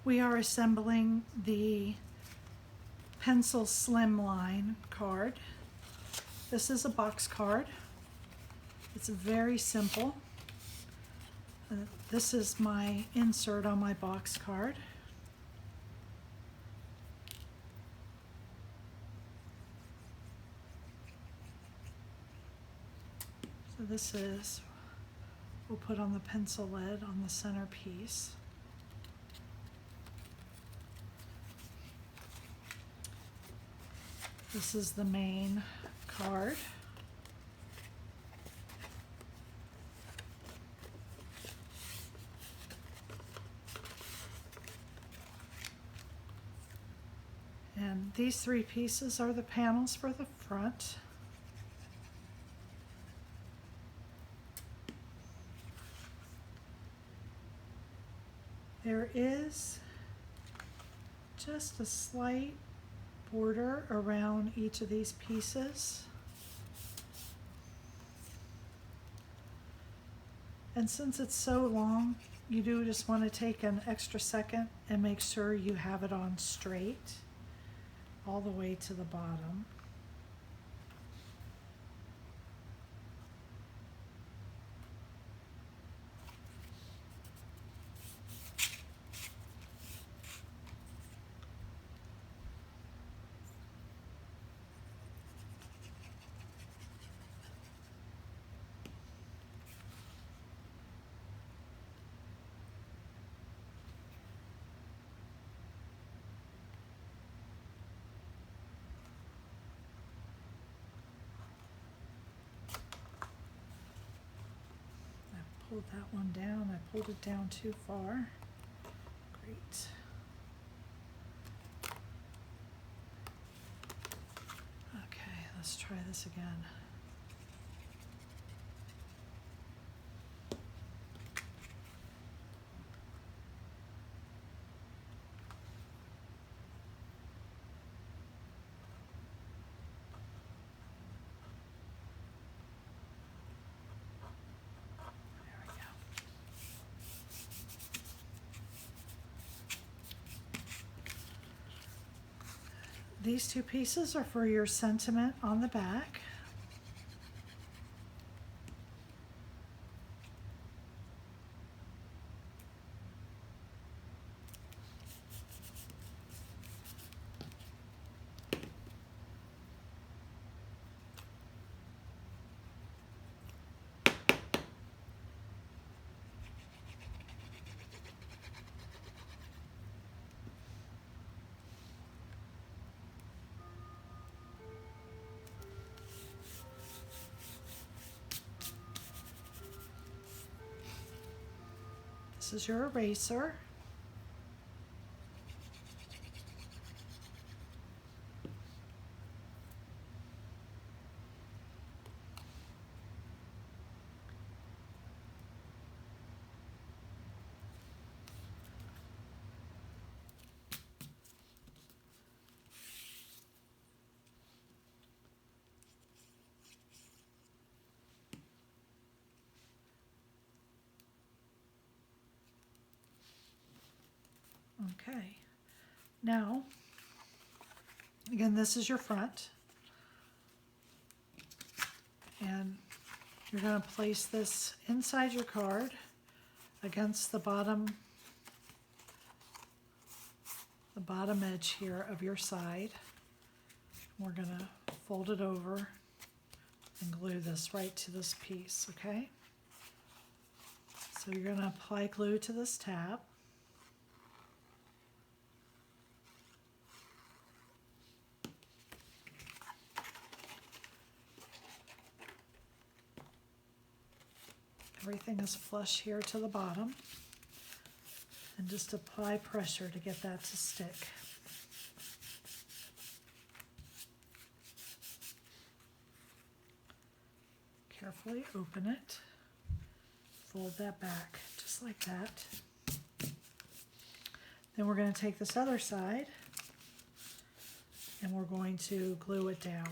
We are assembling the pencil Slimline card. This is a box card. It's very simple. This is my insert on my box card. So this is, we'll put on the pencil lid on the center piece. This is the main card. And these three pieces are the panels for the front. There is just a slight border around each of these pieces. And since it's so long, you do just want to take an extra second and make sure you have it on straight all the way to the bottom. Pulled that one down. I pulled it down too far. Great. Okay, let's try this again. These two pieces are for your sentiment on the back. This is your eraser. Okay, now, again, this is your front, and you're going to place this inside your card against the bottom edge here of your side. We're going to fold it over and glue this right to this piece, okay? So you're going to apply glue to this tab. Everything is flush here to the bottom, and just apply pressure to get that to stick. Carefully open it, fold that back just like that. Then we're going to take this other side and we're going to glue it down.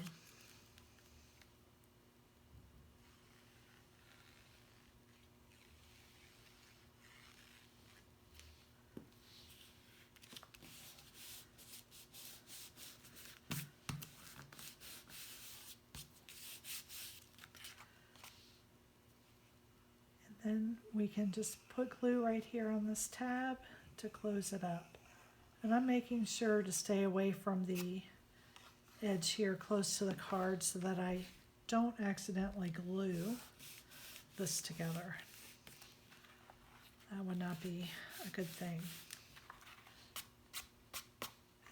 Then we can just put glue right here on this tab to close it up. And I'm making sure to stay away from the edge here close to the card so that I don't accidentally glue this together. That would not be a good thing.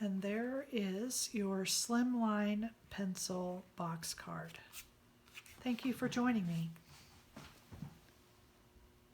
And there is your Slimline pencil box card. Thank you for joining me.